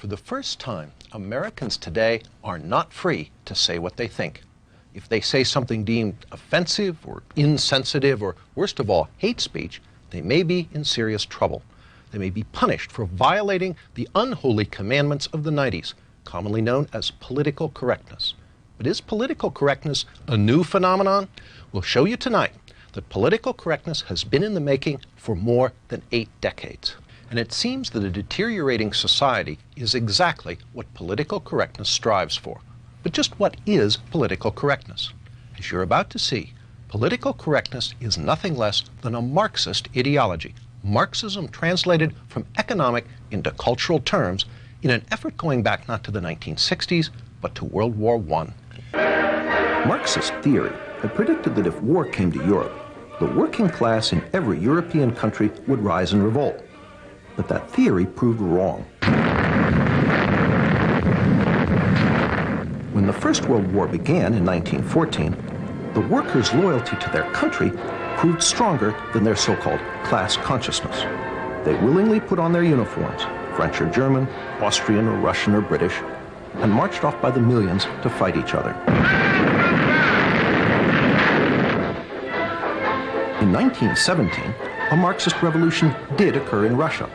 For the first time, Americans today are not free to say what they think. If they say something deemed offensive or insensitive or, worst of all, hate speech, they may be in serious trouble. They may be punished for violating the unholy commandments of the 90s, commonly known as political correctness. But is political correctness a new phenomenon? We'll show you tonight that political correctness has been in the making for more than 8 decades. And it seems that a deteriorating society is exactly what political correctness strives for. But just what is political correctness? As you're about to see, political correctness is nothing less than a Marxist ideology. Marxism translated from economic into cultural terms in an effort going back not to the 1960s, but to World War I. Marxist theory had predicted that if war came to Europe, the working class in every European country would rise in revolt. But that theory proved wrong. When the First World War began in 1914, the workers' loyalty to their country proved stronger than their so-called class consciousness. They willingly put on their uniforms, French or German, Austrian or Russian or British, and marched off by the millions to fight each other. In 1917, a Marxist revolution did occur in Russia,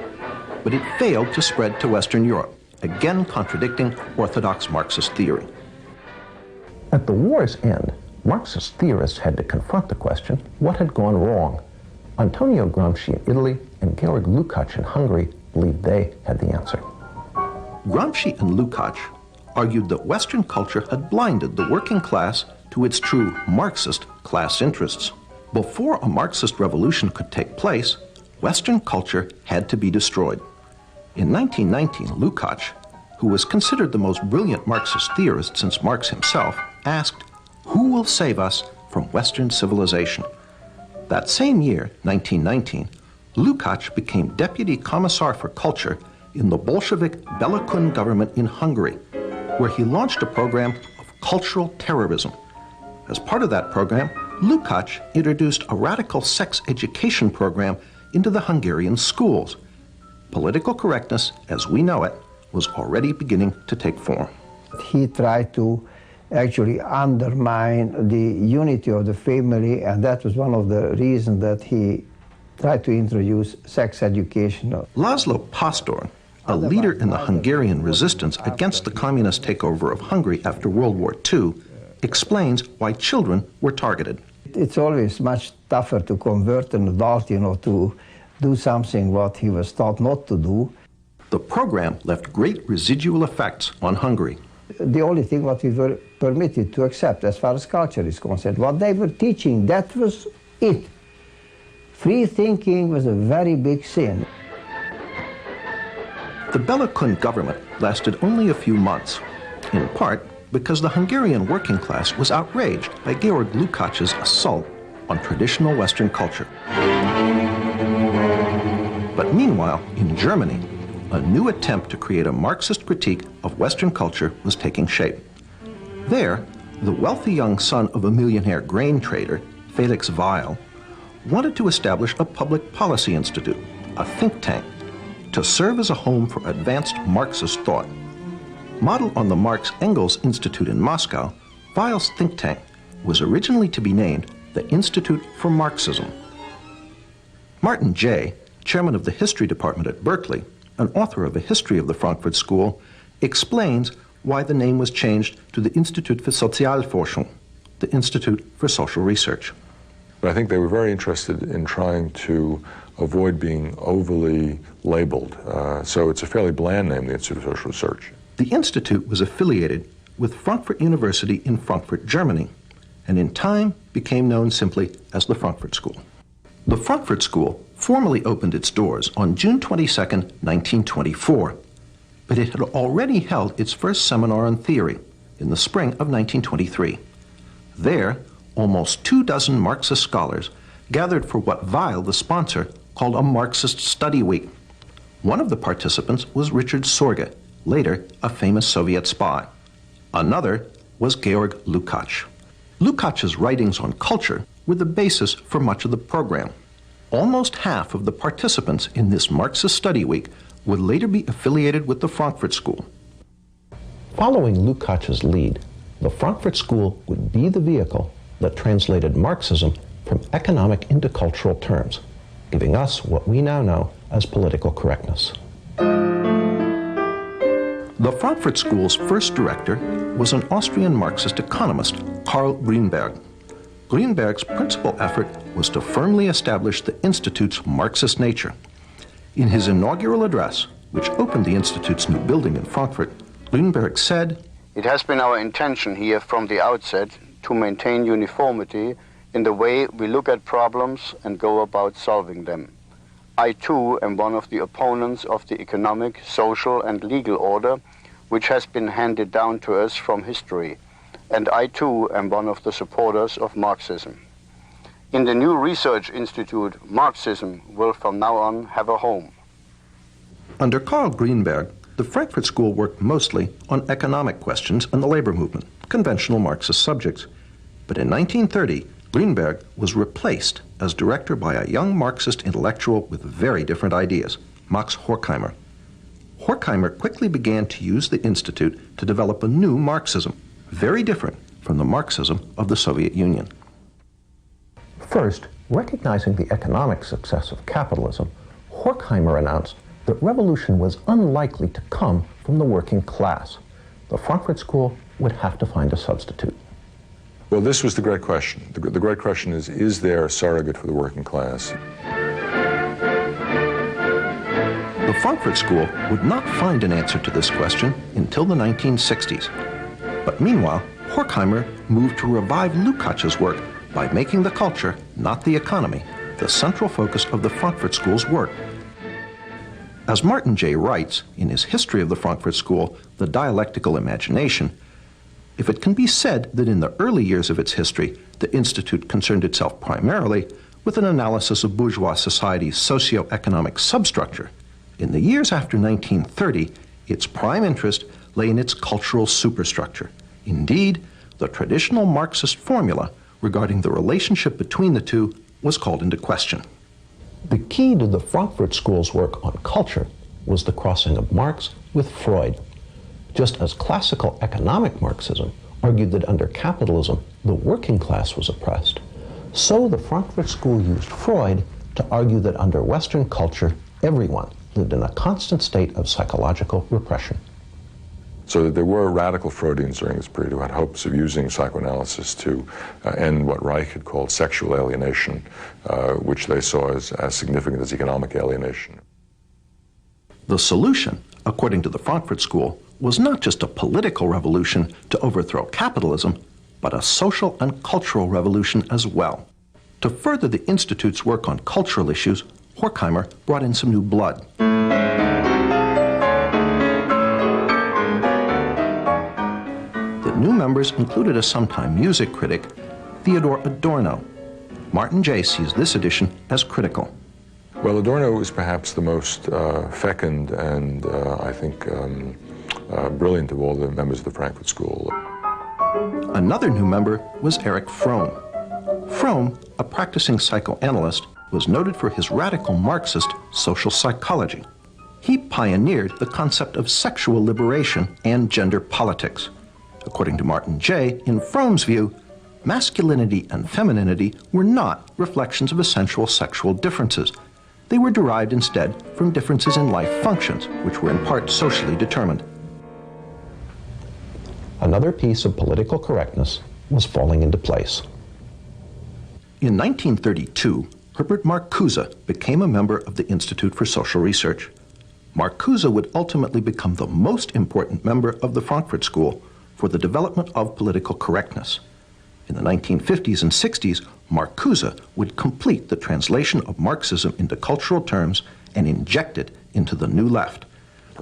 but it failed to spread to Western Europe, again contradicting orthodox Marxist theory. At the war's end, Marxist theorists had to confront the question, what had gone wrong? Antonio Gramsci in Italy and Georg Lukács in Hungary believed they had the answer. Gramsci and Lukács argued that Western culture had blinded the working class to its true Marxist class interests. Before a Marxist revolution could take place, Western culture had to be destroyed. In 1919, Lukács, who was considered the most brilliant Marxist theorist since Marx himself, asked, "Who will save us from Western civilization?" That same year, 1919, Lukács became Deputy Commissar for Culture in the Bolshevik Bela Kun government in Hungary, where he launched a program of cultural terrorism. As part of that program, Lukács introduced a radical sex education program into the Hungarian schools. Political correctness, as we know it, was already beginning to take form. He tried to actually undermine the unity of the family, and that was one of the reasons that he tried to introduce sex education. Laszlo Pastor, a leader in the Hungarian resistance against the communist takeover of Hungary after World War II, explains why children were targeted. It's always much tougher to convert an adult, to do something what he was taught not to do. The program left great residual effects on Hungary. The only thing what we were permitted to accept as far as culture is concerned, what they were teaching, that was it. Free thinking was a very big sin. The Bela Kun government lasted only a few months, in part because the Hungarian working class was outraged by Georg Lukács' assault on traditional Western culture. But meanwhile, in Germany, a new attempt to create a Marxist critique of Western culture was taking shape. There, the wealthy young son of a millionaire grain trader, Felix Weil, wanted to establish a public policy institute, a think tank, to serve as a home for advanced Marxist thought. Modeled on the Marx-Engels Institute in Moscow, Weil's think tank was originally to be named the Institute for Marxism. Martin Jay, chairman of the history department at Berkeley, an author of a history of the Frankfurt School, explains why the name was changed to the Institut für Sozialforschung, the Institute for Social Research. But I think they were very interested in trying to avoid being overly labeled. So it's a fairly bland name, the Institute for Social Research. The Institute was affiliated with Frankfurt University in Frankfurt, Germany, and in time became known simply as the Frankfurt School. The Frankfurt School formally opened its doors on June 22, 1924, but it had already held its first seminar on theory in the spring of 1923. There, almost 24 Marxist scholars gathered for what Weil, the sponsor, called a Marxist study week. One of the participants was Richard Sorge, later a famous Soviet spy. Another was Georg Lukács. Lukács' writings on culture were the basis for much of the program. Almost half of the participants in this Marxist study week would later be affiliated with the Frankfurt School. Following Lukács's lead, the Frankfurt School would be the vehicle that translated Marxism from economic into cultural terms, giving us what we now know as political correctness. The Frankfurt School's first director was an Austrian Marxist economist, Karl Grünberg. Grünberg's principal effort was to firmly establish the Institute's Marxist nature. In his inaugural address, which opened the Institute's new building in Frankfurt, Grünberg said, "It has been our intention here from the outset to maintain uniformity in the way we look at problems and go about solving them. I too am one of the opponents of the economic, social and legal order which has been handed down to us from history, and I too am one of the supporters of Marxism. In the new research institute, Marxism will from now on have a home." Under Karl Grünberg, the Frankfurt School worked mostly on economic questions and the labor movement, conventional Marxist subjects. But in 1930, Grünberg was replaced as director by a young Marxist intellectual with very different ideas, Max Horkheimer. Horkheimer quickly began to use the Institute to develop a new Marxism, very different from the Marxism of the Soviet Union. First, recognizing the economic success of capitalism, Horkheimer announced that revolution was unlikely to come from the working class. The Frankfurt School would have to find a substitute. Well, this was the great question. The great question is there a surrogate for the working class? The Frankfurt School would not find an answer to this question until the 1960s. But meanwhile, Horkheimer moved to revive Lukács's work by making the culture, not the economy, the central focus of the Frankfurt School's work. As Martin J. writes in his History of the Frankfurt School, The Dialectical Imagination, if it can be said that in the early years of its history, the Institute concerned itself primarily with an analysis of bourgeois society's socio-economic substructure, in the years after 1930, its prime interest lay in its cultural superstructure. Indeed, the traditional Marxist formula regarding the relationship between the two was called into question. The key to the Frankfurt School's work on culture was the crossing of Marx with Freud. Just as classical economic Marxism argued that under capitalism the working class was oppressed, so the Frankfurt School used Freud to argue that under Western culture everyone lived in a constant state of psychological repression. So there were radical Freudians during this period who had hopes of using psychoanalysis to end what Reich had called sexual alienation, which they saw as significant as economic alienation. The solution, according to the Frankfurt School, was not just a political revolution to overthrow capitalism, but a social and cultural revolution as well. To further the Institute's work on cultural issues, Horkheimer brought in some new blood. The new members included a sometime music critic, Theodor Adorno. Martin J. sees this addition as critical. Well, Adorno was perhaps the most fecund and, I think, brilliant of all the members of the Frankfurt School. Another new member was Erich Fromm. Fromm, a practicing psychoanalyst, was noted for his radical Marxist social psychology. He pioneered the concept of sexual liberation and gender politics. According to Martin J., in Fromm's view, masculinity and femininity were not reflections of essential sexual differences. They were derived instead from differences in life functions, which were in part socially determined. Another piece of political correctness was falling into place. In 1932, Herbert Marcuse became a member of the Institute for Social Research. Marcuse would ultimately become the most important member of the Frankfurt School for the development of political correctness. In the 1950s and 60s, Marcuse would complete the translation of Marxism into cultural terms and inject it into the New Left.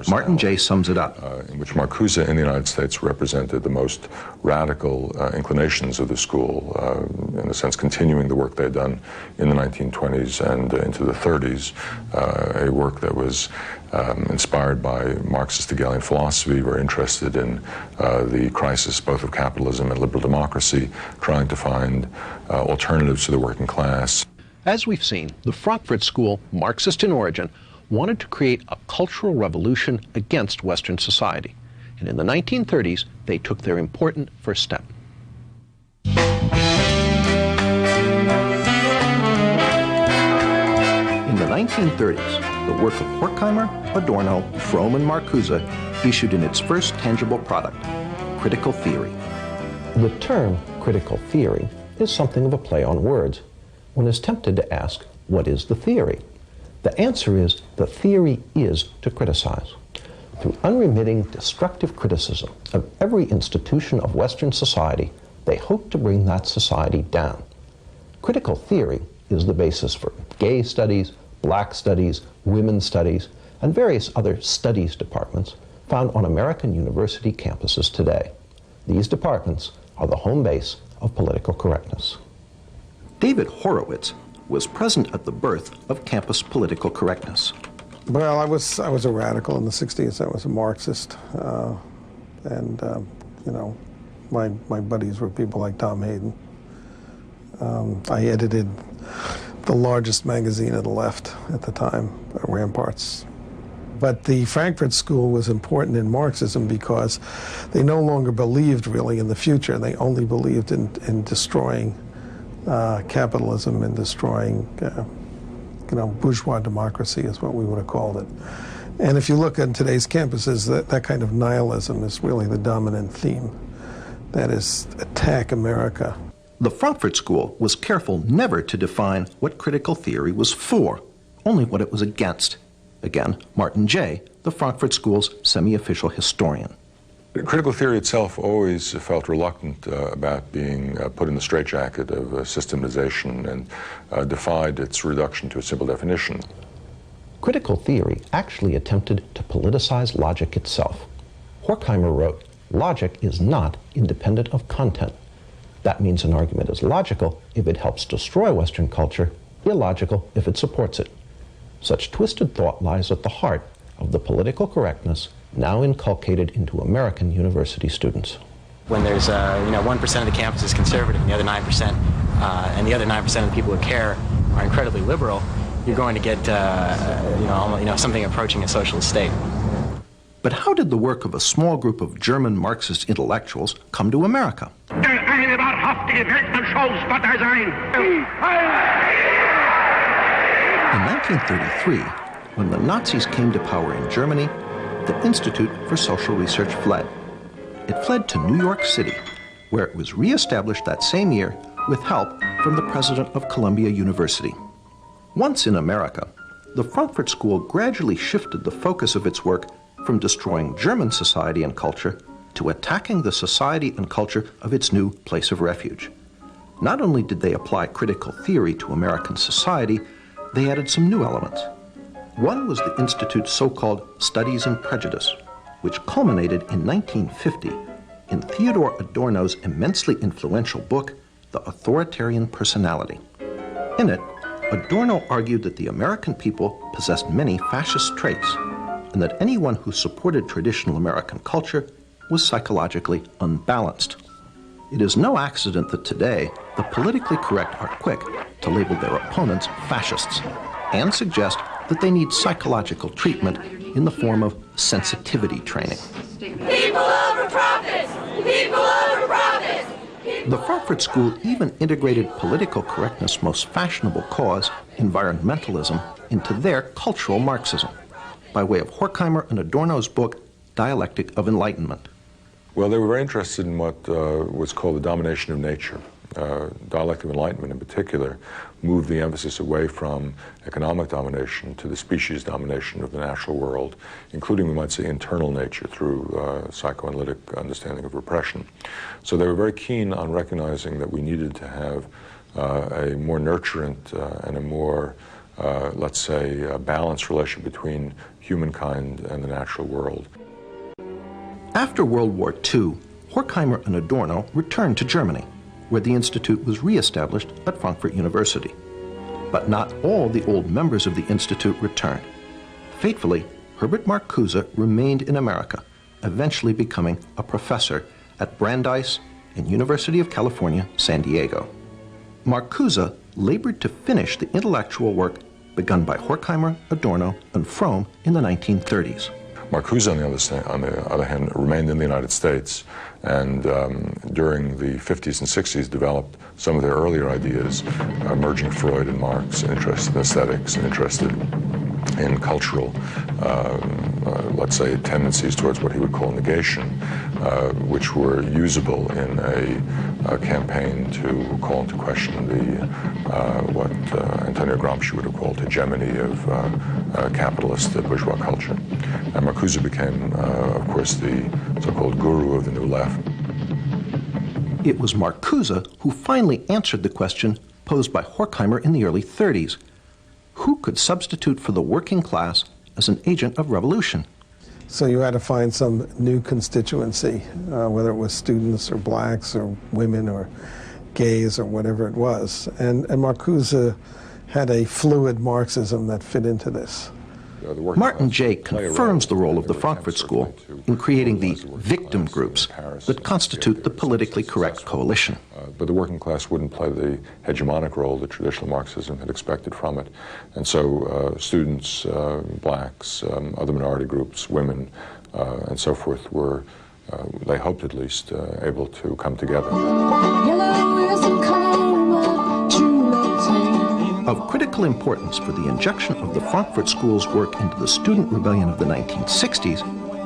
Martin J. sums it up. In which Marcuse in the United States represented the most radical inclinations of the school, in a sense continuing the work they had done in the 1920s and into the 30s, a work that was inspired by Marxist Hegelian philosophy, very interested in the crisis both of capitalism and liberal democracy, trying to find alternatives to the working class. As we've seen, the Frankfurt School, Marxist in origin, wanted to create a cultural revolution against Western society. And in the 1930s, they took their important first step. In the 1930s, the work of Horkheimer, Adorno, Fromm, and Marcuse issued in its first tangible product, critical theory. The term critical theory is something of a play on words. One is tempted to ask, what is the theory? The answer is, the theory is to criticize. Through unremitting, destructive criticism of every institution of Western society, they hope to bring that society down. Critical theory is the basis for gay studies, black studies, women's studies, and various other studies departments found on American university campuses today. These departments are the home base of political correctness. David Horowitz was present at the birth of campus political correctness. Well, I was a radical in the 60s. I was a Marxist. You know, my buddies were people like Tom Hayden. I edited the largest magazine of the left at the time, Ramparts. But the Frankfurt School was important in Marxism because they no longer believed really in the future. They only believed in destroying capitalism and destroying, bourgeois democracy is what we would have called it. And if you look at today's campuses, that kind of nihilism is really the dominant theme. That is, attack America. The Frankfurt School was careful never to define what critical theory was for, only what it was against. Again, Martin Jay, the Frankfurt School's semi-official historian. Critical theory itself always felt reluctant about being put in the straitjacket of systematization and defied its reduction to a simple definition. Critical theory actually attempted to politicize logic itself. Horkheimer wrote, "Logic is not independent of content. That means an argument is logical if it helps destroy Western culture, illogical if it supports it." Such twisted thought lies at the heart of the political correctness now inculcated into American university students. When there's 1% of the campus is conservative and the other 9% and the other 9% of the people who care are incredibly liberal, you're going to get something approaching a socialist state. But how did the work of a small group of German Marxist intellectuals come to America? In 1933, when the Nazis came to power in Germany, the Institute for Social Research fled. It fled to New York City, where it was reestablished that same year with help from the president of Columbia University. Once in America, the Frankfurt School gradually shifted the focus of its work from destroying German society and culture to attacking the society and culture of its new place of refuge. Not only did they apply critical theory to American society, they added some new elements. One was the Institute's so-called Studies in Prejudice, which culminated in 1950 in Theodore Adorno's immensely influential book, The Authoritarian Personality. In it, Adorno argued that the American people possessed many fascist traits, and that anyone who supported traditional American culture was psychologically unbalanced. It is no accident that today, the politically correct are quick to label their opponents fascists and suggest that they need psychological treatment in the form of sensitivity training. People over profits! People over profits! The Frankfurt School even integrated political correctness' most fashionable cause, environmentalism, into their cultural Marxism, by way of Horkheimer and Adorno's book, Dialectic of Enlightenment. Well, they were very interested in what was called the domination of nature. Dialectic of Enlightenment in particular moved the emphasis away from economic domination to the species domination of the natural world, including, we might say, internal nature through psychoanalytic understanding of repression. So they were very keen on recognizing that we needed to have a more nurturant and a more, let's say, balanced relationship between humankind and the natural world. After World War II, Horkheimer and Adorno returned to Germany, where the Institute was reestablished at Frankfurt University. But not all the old members of the Institute returned. Fatefully, Herbert Marcuse remained in America, eventually becoming a professor at Brandeis and University of California, San Diego. Marcuse labored to finish the intellectual work begun by Horkheimer, Adorno, and Fromm in the 1930s. Marcuse, on the other hand, remained in the United States, and during the 50s and 60s developed some of their earlier ideas, merging Freud and Marx, interested in aesthetics and interested in cultural, let's say, tendencies towards what he would call negation, which were usable in a campaign to call into question the what Antonio Gramsci would have called hegemony of capitalist bourgeois culture. And Marcuse became, of course, the so-called guru of the New Left. It was Marcuse who finally answered the question posed by Horkheimer in the early 30s. Who could substitute for the working class as an agent of revolution? So you had to find some new constituency, whether it was students or blacks or women or gays or whatever it was. And Marcuse had a fluid Marxism that fit into this. Martin Jay confirms the role of the Frankfurt School in creating the victim groups that constitute the politically correct coalition. But the working class wouldn't play the hegemonic role that traditional Marxism had expected from it. And so students, blacks, other minority groups, women, and so forth were, they hoped at least, able to come together. Of critical importance for the injection of the Frankfurt School's work into the student rebellion of the 1960s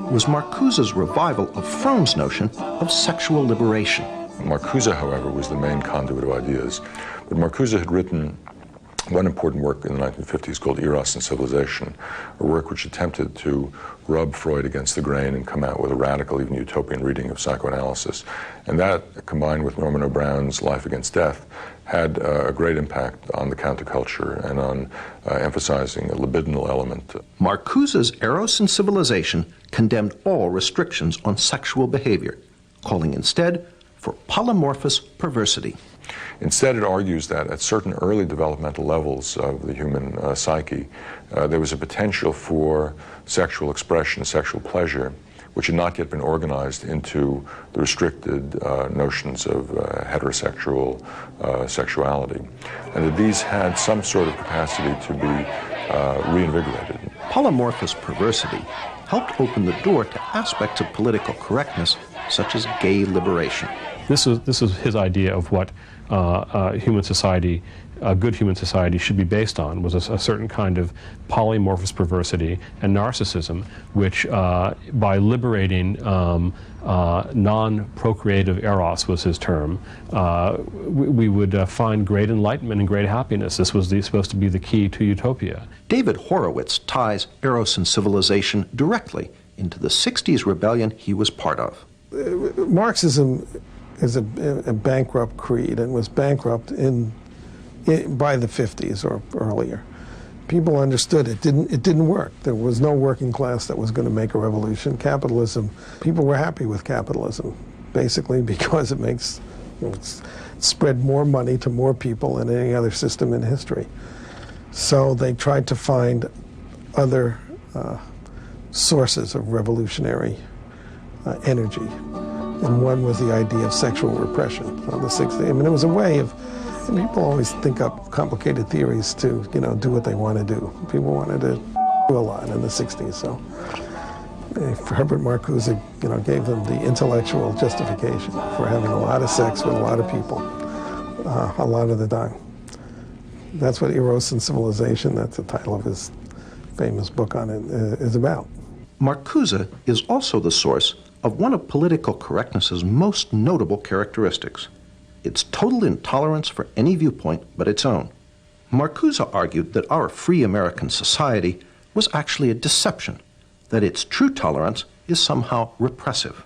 was Marcuse's revival of Fromm's notion of sexual liberation. Marcuse, however, was the main conduit of ideas. But Marcuse had written one important work in the 1950s called Eros and Civilization, a work which attempted to rub Freud against the grain and come out with a radical, even utopian reading of psychoanalysis. And that, combined with Norman O'Brown's Life Against Death, had a great impact on the counterculture and on emphasizing a libidinal element. Marcuse's Eros and Civilization condemned all restrictions on sexual behavior, calling instead for polymorphous perversity. Instead, it argues that at certain early developmental levels of the human psyche, there was a potential for sexual expression, sexual pleasure, which had not yet been organized into the restricted notions of heterosexual sexuality, and that these had some sort of capacity to be reinvigorated. Polymorphous perversity helped open the door to aspects of political correctness, such as gay liberation. This was his idea of what human society, a good human society, should be based on, was a certain kind of polymorphous perversity and narcissism, which by liberating non-procreative eros, was his term, we would find great enlightenment and great happiness. This was supposed to be the key to utopia. David Horowitz ties Eros and Civilization directly into the 60s rebellion he was part of. Marxism is a bankrupt creed, and was bankrupt by the 50s or earlier. People understood it didn't work. There was no working class that was going to make a revolution. Capitalism, people were happy with capitalism, basically because it spread more money to more people than any other system in history. So they tried to find other sources of revolutionary energy. And one was the idea of sexual repression. So the 60s, I mean, it was a way of, and people always think up complicated theories to, do what they want to do. People wanted to do a lot in the 60s, so Herbert Marcuse, gave them the intellectual justification for having a lot of sex with a lot of people, a lot of the time. That's what Eros and Civilization, that's the title of his famous book on it, is about. Marcuse is also the source of one of political correctness's most notable characteristics, its total intolerance for any viewpoint but its own. Marcuse argued that our free American society was actually a deception, that its true tolerance is somehow repressive,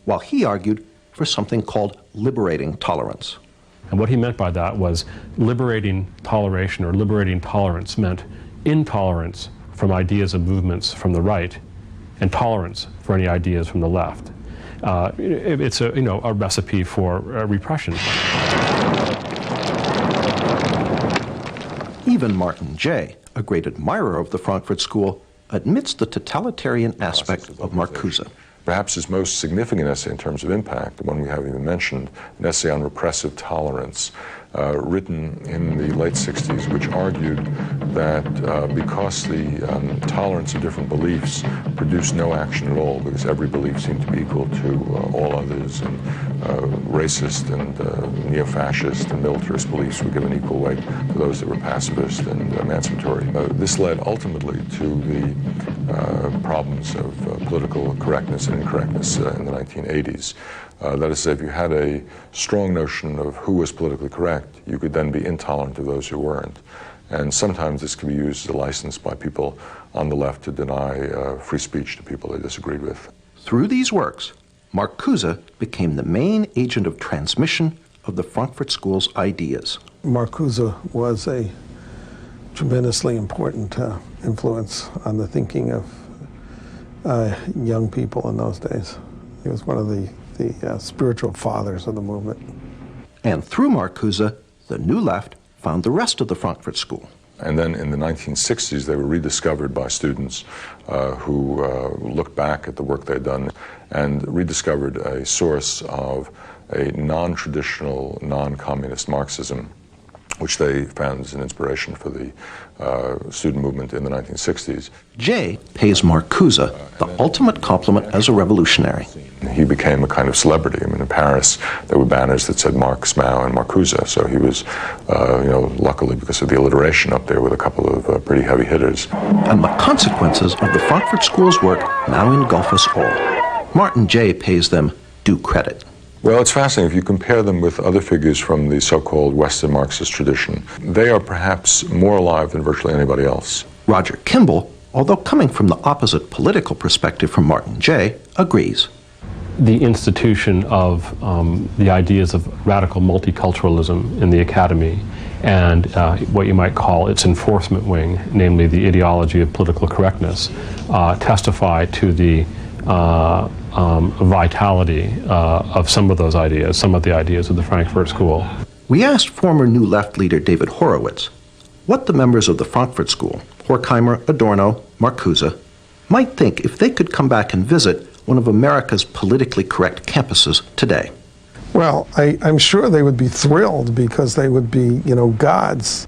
while he argued for something called liberating tolerance. And what he meant by that was liberating toleration or liberating tolerance meant intolerance from ideas and movements from the right, and tolerance for any ideas from the left. It's a recipe for repression. Even Martin Jay, a great admirer of the Frankfurt School, admits the totalitarian aspect of Marcuse. Perhaps his most significant essay in terms of impact, the one we haven't even mentioned, an essay on repressive tolerance, written in the late 60s, which argued that because the tolerance of different beliefs produced no action at all, because every belief seemed to be equal to all others, and racist and neo-fascist and militarist beliefs were given equal weight to those that were pacifist and emancipatory. This led ultimately to the problems of political correctness and incorrectness in the 1980s. That is to say, if you had a strong notion of who was politically correct, you could then be intolerant of those who weren't. And sometimes this can be used as a license by people on the left to deny free speech to people they disagreed with. Through these works, Marcuse became the main agent of transmission of the Frankfurt School's ideas. Marcuse was a tremendously important influence on the thinking of young people in those days. He was one of the spiritual fathers of the movement. And through Marcuse, the New Left found the rest of the Frankfurt School. And then in the 1960s, they were rediscovered by students who looked back at the work they'd done and rediscovered a source of a non-traditional, non-communist Marxism, which they found as an inspiration for the student movement in the 1960s. Jay pays Marcuse the ultimate compliment as a revolutionary. He became a kind of celebrity. I mean, in Paris, there were banners that said Marx, Mao, and Marcuse. So he was, luckily because of the alliteration up there with a couple of pretty heavy hitters. And the consequences of the Frankfurt School's work now engulf us all. Martin Jay pays them due credit. Well, it's fascinating. If you compare them with other figures from the so-called Western Marxist tradition, they are perhaps more alive than virtually anybody else. Roger Kimball, although coming from the opposite political perspective from Martin Jay, agrees. The institution of the ideas of radical multiculturalism in the academy and what you might call its enforcement wing, namely the ideology of political correctness, testify to the vitality of some of those ideas, some of the ideas of the Frankfurt School. We asked former New Left leader David Horowitz what the members of the Frankfurt School, Horkheimer, Adorno, Marcuse, might think if they could come back and visit one of America's politically correct campuses today. Well, I'm sure they would be thrilled because they would be, gods.